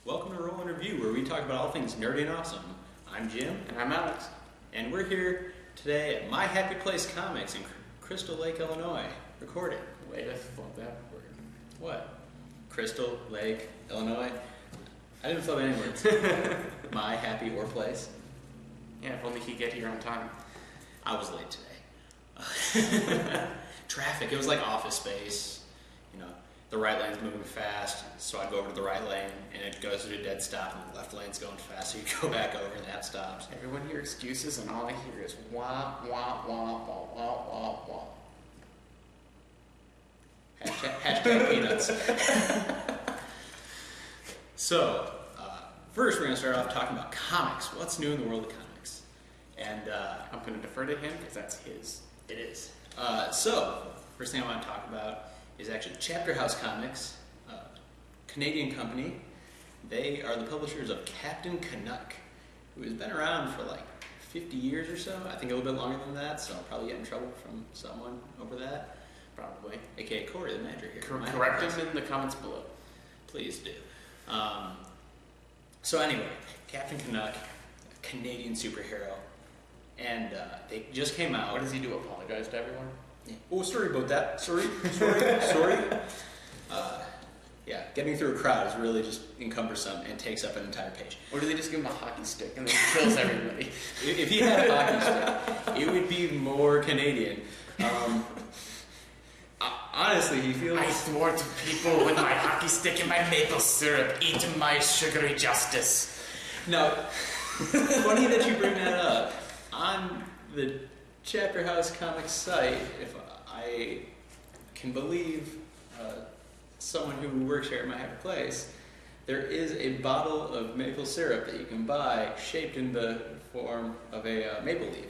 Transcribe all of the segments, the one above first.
Welcome to Roll and Review, where we talk about all things nerdy and awesome. I'm Jim. And I'm Alex. And we're here today at My Happy Place Comics in Crystal Lake, Illinois, recording. Way to flub that word. What? Crystal Lake, Illinois? I didn't flub any words. My Happy or Place. Yeah, if only he'd get here on time. I was late today. Traffic, it was like Office Space. You know, the right lane's moving fast, so I'd go over to the right lane, and it goes to a dead stop, and the left lane's going fast, so you go back over, and that stops. Everyone hears excuses, and all I hear is wah, wah, wah, wah, wah, wah, wah. Hashtag peanuts. So, first we're going to start off talking about comics. What's new in the world of comics? And I'm going to defer to him, because that's his. it is. So, first thing I want to talk about is actually Chapter House Comics, Canadian company. They are the publishers of Captain Canuck, who has been around for like 50 years or so. I think a little bit longer than that, so I'll probably get in trouble from someone over that. Probably. AKA Corey, the manager here. Correct him in the comments below. Please do. So anyway, Captain Canuck, a Canadian superhero, and they just came out. What does he do, apologize to everyone? Yeah. Oh, sorry about that. Sorry. Yeah, getting through a crowd is really just cumbersome and takes up an entire page. Or do they just give him a hockey stick and then he kills everybody? If he had a hockey stick, it would be more Canadian. Honestly, he feels... I thwart people with my hockey stick and my maple syrup. Eat my sugary justice. Now, funny that you bring that up. On the Chapter House Comics site, if I can believe someone who works here at My Happy Place, there is a bottle of maple syrup that you can buy shaped in the form of a maple leaf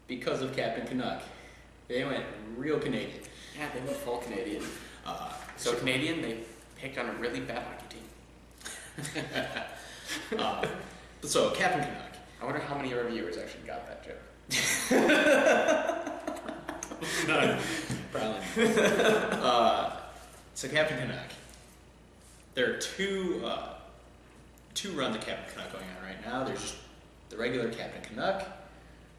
because of Captain Canuck. They went real Canadian. Yeah, they went full Canadian. So Canadian, they picked on a really bad hockey team. So Captain Canuck. I wonder how many of our viewers actually got that joke. None. Probably not. So Captain Canuck. There are two runs of Captain Canuck going on right now. There's just the regular Captain Canuck,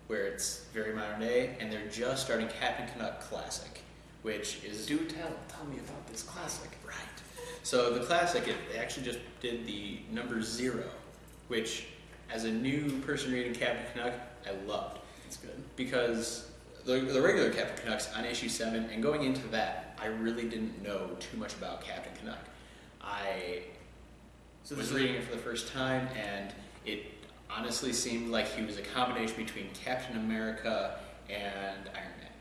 where it's very modern day, and they're just starting Captain Canuck Classic, which is... Do tell me about this classic. Right. So the Classic, they actually just did the number 0, which, as a new person reading Captain Canuck, I loved. It's good. Because the regular Captain Canuck's on issue 7, and going into that, I really didn't know too much about Captain Canuck. I was reading it for the first time, and it honestly seemed like he was a combination between Captain America and Iron Man.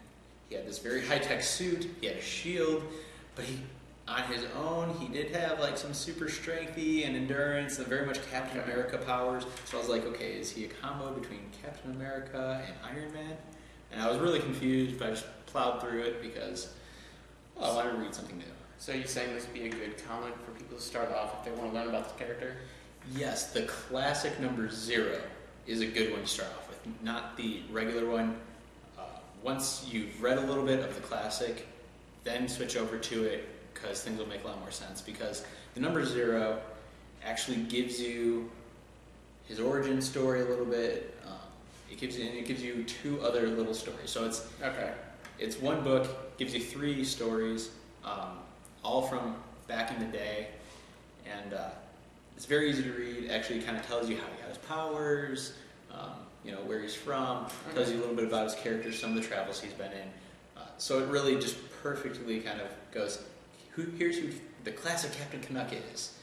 He had this very high-tech suit, he had a shield, but on his own, he did have like some super strengthy and endurance and very much Captain America powers. So I was like, okay, is he a combo between Captain America and Iron Man? And I was really confused, but I just plowed through it because I wanted to read something new. So you're saying this would be a good comic for people to start off if they want to learn about the character? Yes, the Classic number 0 is a good one to start off with, not the regular one. Once you've read a little bit of the Classic, then switch over to it because things will make a lot more sense. Because the number 0 actually gives you his origin story a little bit. It gives you 2 other little stories. So it's one book, gives you 3 stories, all from back in the day, and it's very easy to read. Actually, kind of tells you how he got his powers, where he's from, tells you a little bit about his character, some of the travels he's been in. So it really just perfectly kind of goes, here's who the Classic Captain Canuck is,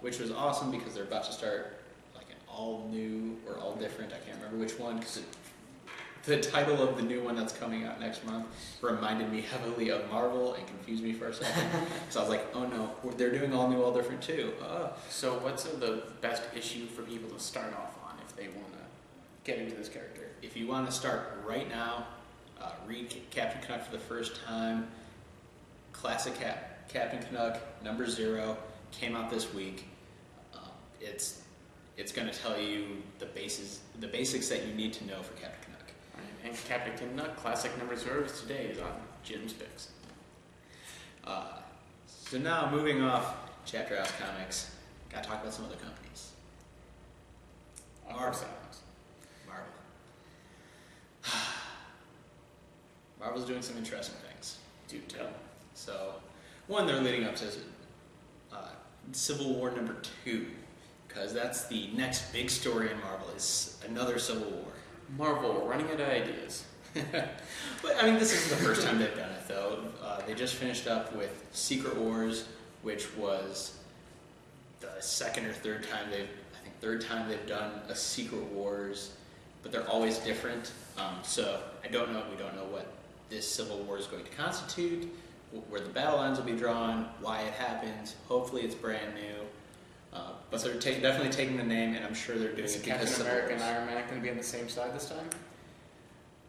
which was awesome because they're about to start like an all new or all different, I can't remember which one, because the title of the new one that's coming out next month reminded me heavily of Marvel and confused me for a second. So I was like, oh no, they're doing all new, all different too. So what's the best issue for people to start off on if they want to get into this character? If you want to start right now, read Captain Canuck for the first time. Classic Captain Canuck, number 0, came out this week. It's going to tell you the basics that you need to know for Captain Canuck. And Captain Canuck Classic number 0 today is on Jim's Picks. So now moving off Chapter House Comics. Gotta talk about some other companies. Marvel. Marvel. Marvel's doing some interesting things. Do tell. So, one, they're leading up to Civil War #2, because that's the next big story in Marvel, is another Civil War. Marvel, running out of ideas. But, I mean, this isn't the first time they've done it, though. They just finished up with Secret Wars, which was the second or third time they've done a Secret Wars, but they're always different. So, we don't know what this Civil War is going to constitute, where the battle lines will be drawn, why it happens. Hopefully it's brand new. But they're definitely taking the name, and I'm sure they're doing Is it because Captain Civil America Wars. and Iron Man going to be on the same side this time?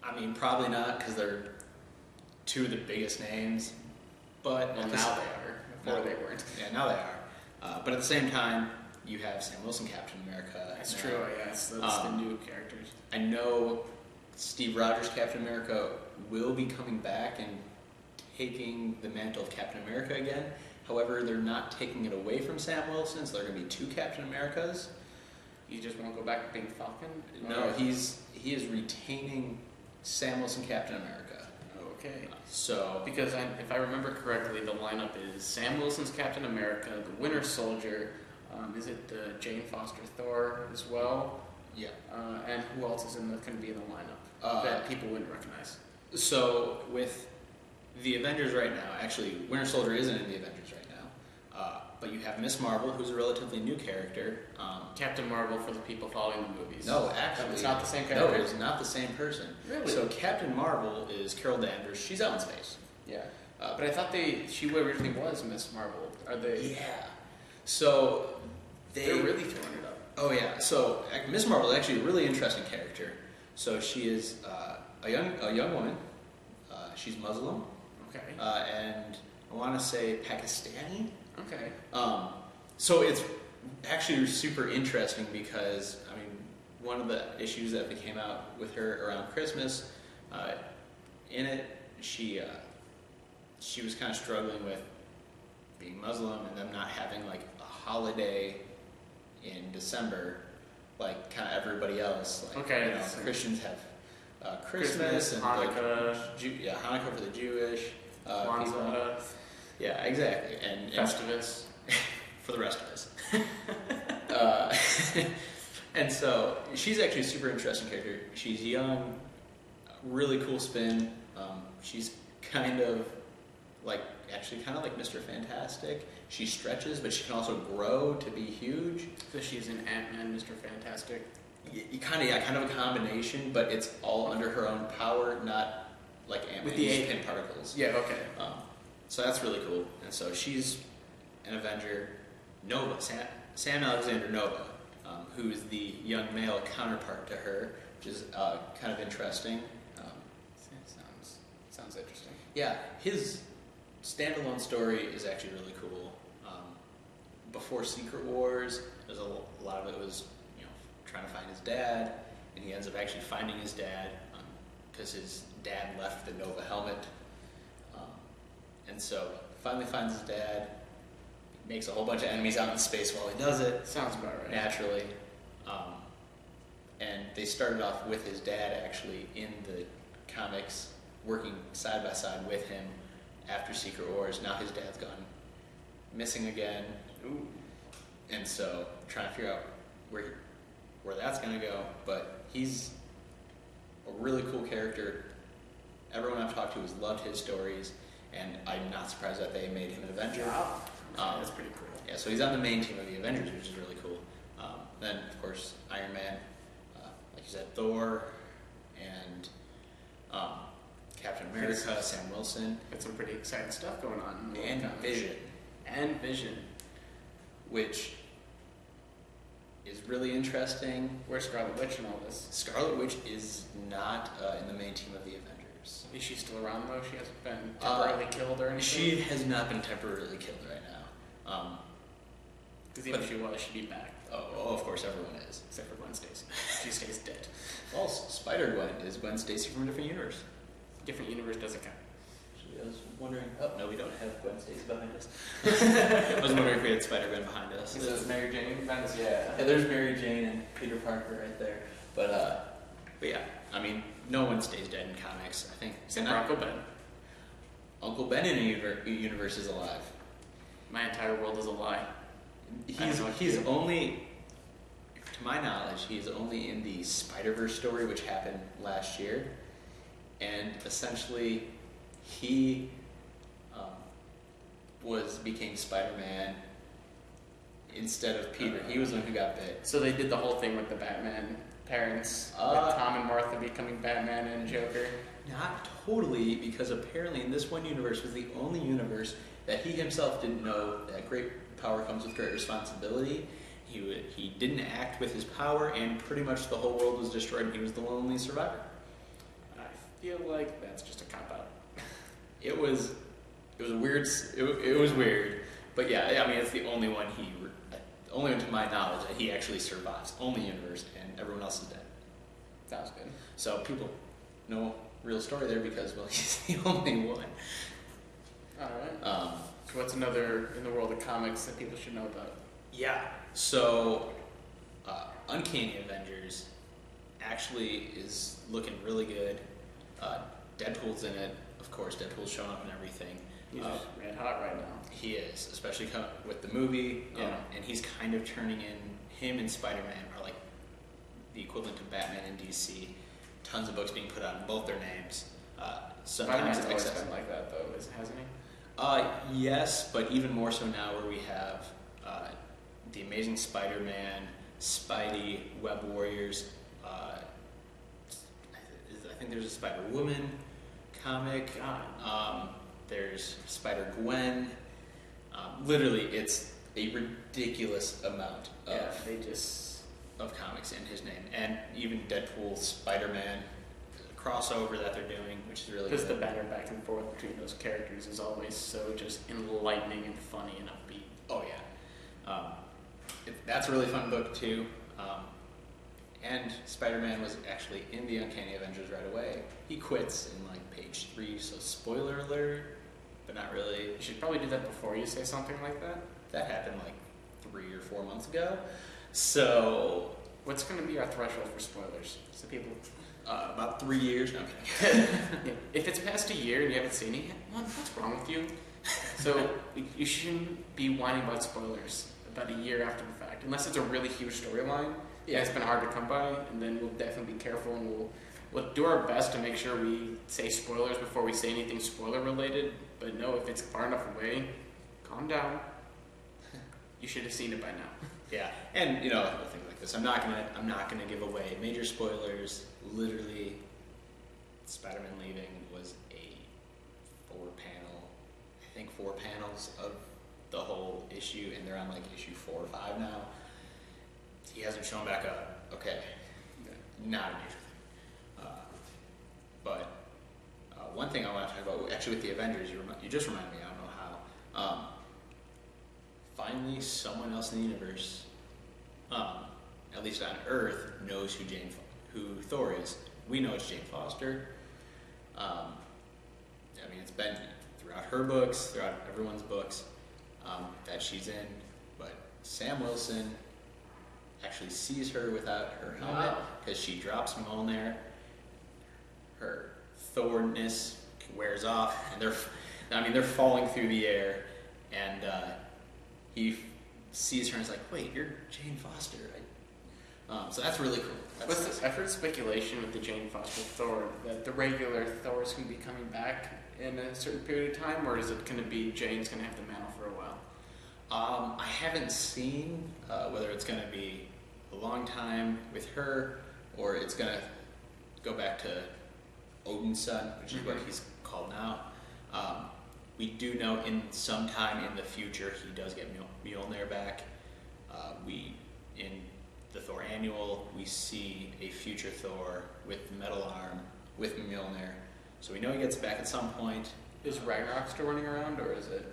I mean, probably not, because they're two of the biggest names. But Well, at the now s- they are. Before they weren't. Yeah, now they are. But at the same time, you have Sam Wilson, Captain America. That's now. true, yes. That's the Um, new characters. I know Steve Rogers' Captain America will be coming back and taking the mantle of Captain America again. However, they're not taking it away from Sam Wilson, so there are going to be two Captain Americas. You just won't go back to being Falcon? No, Or- he is retaining Sam Wilson, Captain America. Okay. So, Because if I remember correctly, the lineup is Sam Wilson's Captain America, the Winter Soldier, is it Jane Foster Thor as well? yeah. And who else is going to be in the lineup Uh, that people wouldn't recognize? So, with the Avengers right now, actually, Winter Soldier isn't in the Avengers right now. But you have Miss Marvel, who's a relatively new character. Captain Marvel for the people following the movies. No, actually, It's not the same No, character. it's not the same person. Really? So Captain Marvel is Carol Danvers. She's out in space. Yeah. But I thought she originally was Miss Marvel. Are they? Yeah. So They're really throwing it up. Oh yeah. So Miss Marvel is actually a really interesting character. So she is a young woman. She's Muslim, Okay. and I want to say Pakistani. Okay. So it's actually super interesting because, I mean, one of the issues that came out with her around Christmas, in it, she was kind of struggling with being Muslim and them not having like a holiday in December, like kind of everybody else. Like, Okay, you know, so- Christians have Christmas and Hanukkah, like, Hanukkah for the Jewish people. Kwanzaa, Yeah, exactly. And Festivus. for the rest of us. And so she's actually a super interesting character. She's young, really cool spin. She's kind of like Mr. Fantastic. She stretches, but she can also grow to be huge. So she's an Ant-Man, Mr. Fantastic. Kind of a combination, but it's all under her own power, not like Ant-Man With the uses eight- pin particles. Yeah. Okay. So that's really cool. And so she's an Avenger. Nova, Sam Alexander Nova, who is the young male counterpart to her, which is kind of interesting. Sounds interesting. Yeah, his standalone story is actually really cool. Before Secret Wars, there's a lot of it was, trying to find his dad, and he ends up actually finding his dad because his dad left the Nova helmet. And so finally finds his dad, makes a whole bunch of enemies out in space while he does it, Sounds about right. naturally. And they started off with his dad actually in the comics, working side by side with him after Secret Wars. Now his dad's gone missing again. Ooh. And so trying to figure out where that's going to go. But he's a really cool character. Everyone I've talked to has loved his stories, and I'm not surprised that they made him an Avenger. Wow. That's pretty cool. Yeah, so he's on the main team of the Avengers, which is really cool. Then, of course, Iron Man, like you said, Thor, and Captain America, Sam Wilson, Got some pretty exciting stuff going on. In the and comics. Vision, And Vision. which is really interesting. Where's Scarlet Witch and all this? Scarlet Witch is not in the main team of the Avengers. Is she still around though? She hasn't been temporarily killed or anything? She has not been temporarily killed right now. Because even but- if she was, she'd be back. Oh, of course, everyone is. Except for Gwen Stacy. She stays dead. Well, Spider-Gwen is Gwen Stacy from a different universe. Different universe doesn't count. actually. I was wondering. Oh no, we don't have Gwen Stacy behind us. I was wondering if we had Spider-Man behind us. Is it Mary Jane behind us? Yeah, there's Mary Jane and Peter Parker right there. But yeah, I mean, no one stays dead in comics. I think. Except for Uncle Ben. Uncle Ben in a universe is alive. My entire world is a lie. He's only, to my knowledge, he's only in the Spider-Verse story, which happened last year, and essentially, he became Spider-Man instead of Peter. He was the one who got bit. So they did the whole thing with the Batman parents, with Tom and Martha becoming Batman and Joker. Not totally, because apparently in this one universe was the only universe that he himself didn't know that great power comes with great responsibility. He didn't act with his power, and pretty much the whole world was destroyed, and he was the lonely survivor. I feel like that's just a cop-out. It was weird. It was weird, but yeah, I mean, it's the only one only one to my knowledge that he actually survives. Only universe, and everyone else is dead. That was good. So people, no real story there because, well, he's the only one. All right. So what's another in the world of comics that people should know about? Yeah. So, Uncanny Avengers actually is looking really good. Deadpool's in it, of course. Deadpool's showing up in everything. He's red hot right now. He is, especially with the movie. Yeah. And he's kind of turning in. Him and Spider-Man are like the equivalent to Batman and DC. Tons of books being put out in both their names. Sometimes Spider-Man's always excess. been like that, though, hasn't he? Yes, but even more so now, where we have the Amazing Spider-Man, Spidey, Web Warriors. I think there's a Spider-Woman comic. There's Spider-Gwen. Literally, it's a ridiculous amount of comics in his name, and even Deadpool, Spider-Man crossover that they're doing, which is really good. Because the banter back and forth between those characters is always so just enlightening and funny and upbeat. Oh yeah, that's a really fun book too. And Spider-Man was actually in the Uncanny Avengers right away. He quits in like page 3, so spoiler alert, but not really. You should probably do that before you say something like that. That happened like 3 or 4 months ago. So what's going to be our threshold for spoilers? So people. About 3 years. No, I'm kidding. Yeah. If it's past a year and you haven't seen it yet, what's wrong with you? So you shouldn't be whining about spoilers about a year after the fact, unless it's a really huge storyline. Yeah, it's been hard to come by, and then we'll definitely be careful, and we'll do our best to make sure we say spoilers before we say anything spoiler related. But no, if it's far enough away, calm down. You should have seen it by now. Yeah, and things like this. I'm not gonna give away major spoilers. Literally, Spider-Man leaving was a 4 panels of the whole issue, and they're on like issue 4 or 5 now. He hasn't shown back up. Okay, not a major thing. But one thing I want to talk about, actually, with the Avengers, you just reminded me. I don't know how. Finally, someone else in the universe, at least on Earth, knows who Thor is. We know it's Jane Foster. I mean, it's been throughout her books, throughout everyone's books, that she's in. But Sam Wilson actually sees her without her helmet because she drops Mjolnir. Her Thorness wears off, and they're falling through the air, and he sees her and is like, "Wait, you're Jane Foster." So that's really cool. I've heard speculation with the Jane Foster Thor that the regular Thor's going to be coming back in a certain period of time, or is it going to be Jane's going to have the mantle for a while? I haven't seen whether it's going to be a long time with her, or it's going to go back to Odin's son, which is what he's called now. We do know in some time in the future he does get Mjolnir back. In the Thor annual, we see a future Thor with the metal arm with Mjolnir, so we know he gets back at some point. Is Ragnarok still running around, or is it?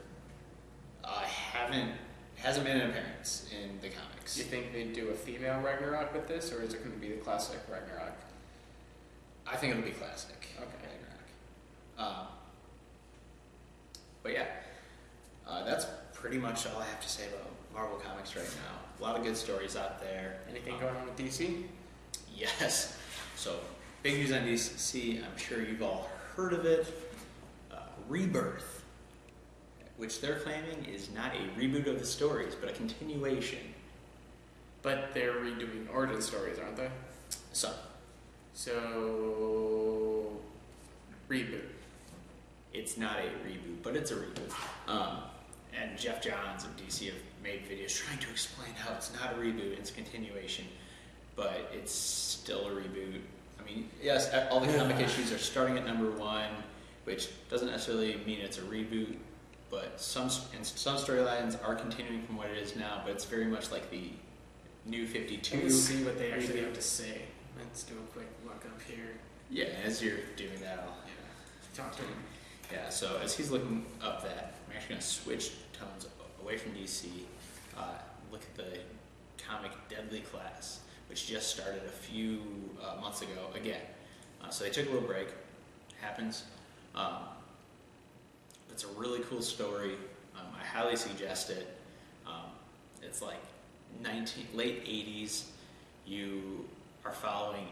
Hasn't made an appearance in the comics. Do you think they'd do a female Ragnarok with this, or is it going to be the classic Ragnarok? I think it'll be classic. Okay. Ragnarok. But yeah, that's pretty much all I have to say about Marvel Comics right now. A lot of good stories out there. Anything going on with DC? Yes. So, big news on DC. I'm sure you've all heard of it. Rebirth, which they're claiming is not a reboot of the stories, but a continuation. But they're redoing origin stories, aren't they? So reboot. It's not a reboot, but it's a reboot. And Jeff Johns of DC have made videos trying to explain how it's not a reboot, it's a continuation, but it's still a reboot. I mean, yes, all the comic issues are starting at number 1, which doesn't necessarily mean it's a reboot, but some storylines are continuing from what it is now, but it's very much like the New 52. Let's see what they actually have to say. Let's do a quick look up here. Yeah, as you're doing that, I'll talk to him. Yeah, so as he's looking up that, I'm actually going to switch tones away from DC. Look at the comic Deadly Class, which just started a few months ago again. So they took a little break. Happens. It's a really cool story. I highly suggest it. It's like late 80s. You are following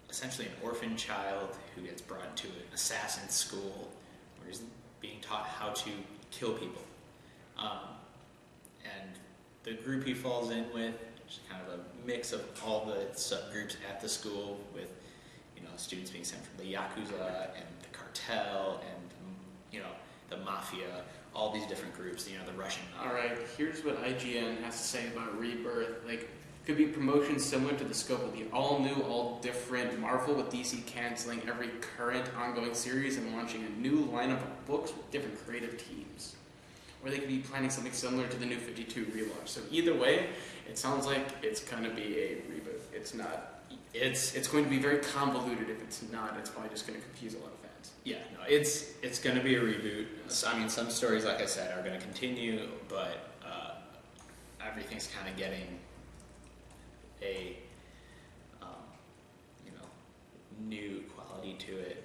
essentially an orphan child who gets brought to an assassin school where he's being taught how to kill people. And the group he falls in with is kind of a mix of all the subgroups at the school, with students being sent from the Yakuza and the cartel and the mafia, all these different groups, the Russian mafia. Alright, here's what IGN has to say about Rebirth. Could be promotion similar to the scope of the all-new, all-different Marvel, with DC canceling every current ongoing series and launching a new lineup of books with different creative teams. Or they could be planning something similar to the New 52 relaunch. So either way, it sounds like it's going to be a reboot. It's not. It's going to be very convoluted. If it's not, it's probably just going to confuse a lot of fans. Yeah, no, it's going to be a reboot. I mean, some stories, like I said, are going to continue, but everything's kind of getting a new quality to it,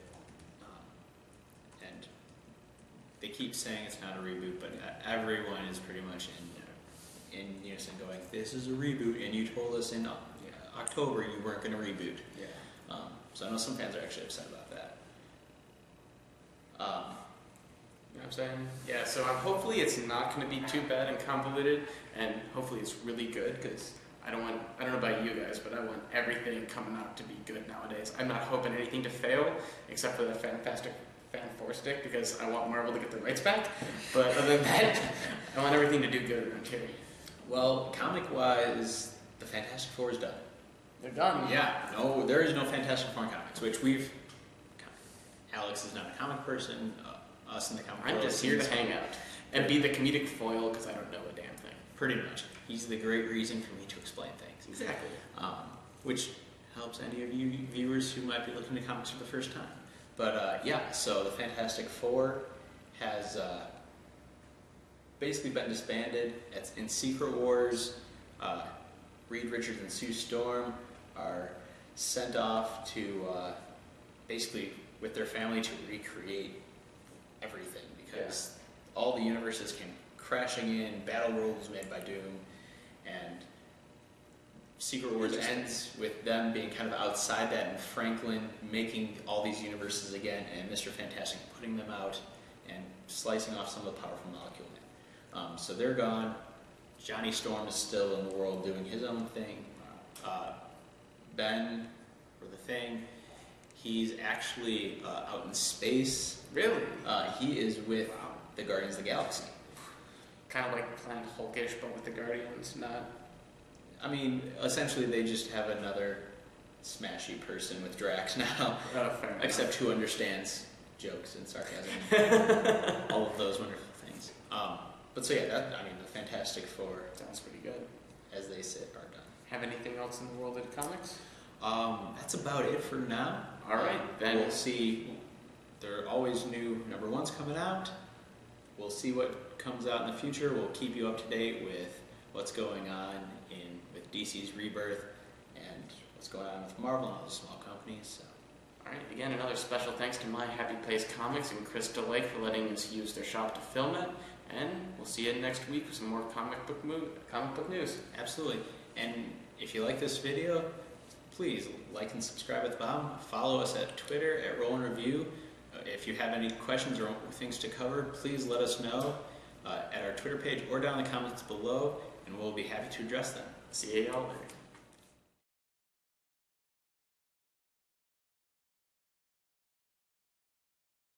and they keep saying it's not a reboot, but everyone is pretty much in unison going, "This is a reboot," and you told us in October you weren't going to reboot. Yeah. So I know some fans are actually upset about that. You know what I'm saying? Yeah. So hopefully it's not going to be too bad and convoluted, and hopefully it's really good, because I don't know about you guys, but I want everything coming out to be good nowadays. I'm not hoping anything to fail, except for the Fantastic Four stick, because I want Marvel to get the rights back. But other than that, I want everything to do good around here. Well, comic-wise, the Fantastic Four is done. They're done. Yeah, no, there is no Fantastic Four in comics, which Alex is not a comic person, us in the comic world. I'm just here to hang out and be the comedic foil, because I don't know a damn thing. Pretty much. He's the great reason for me to explain things. Exactly. Which helps any of you viewers who might be looking at comics for the first time. But so the Fantastic Four has basically been disbanded. It's in Secret Wars. Reed Richards and Sue Storm are sent off to basically with their family to recreate everything, because all the universes came crashing in. Battle World was made by Doom, and Secret Wars ends with them being kind of outside that, and Franklin making all these universes again, and Mr. Fantastic putting them out and slicing off some of the powerful molecule. So they're gone. Johnny Storm is still in the world doing his own thing. Ben, or the Thing, he's actually out in space. Really? He is with the Guardians of the Galaxy. Kind of like Planet Hulkish, but with the Guardians, not... I mean, essentially they just have another smashy person with Drax now. Fair Except who understands jokes and sarcasm. All of those wonderful things. But so yeah, the Fantastic Four, sounds pretty good. as they sit, are done. Have anything else in the world of comics? That's about it for now. All right, then. We'll see. There are always new number ones coming out. We'll see what comes out in the future. We'll keep you up to date with what's going on with DC's Rebirth and what's going on with Marvel and all the small companies. So All right, again, another special thanks to My Happy Place Comics and Crystal Lake for letting us use their shop to film it. And we'll see you next week with some more comic book news. Absolutely. And if you like this video, please like and subscribe at the bottom. Follow us at Twitter at Roll and Review. If you have any questions or things to cover, please let us know at our Twitter page or down in the comments below, and we'll be happy to address them. See y'all later.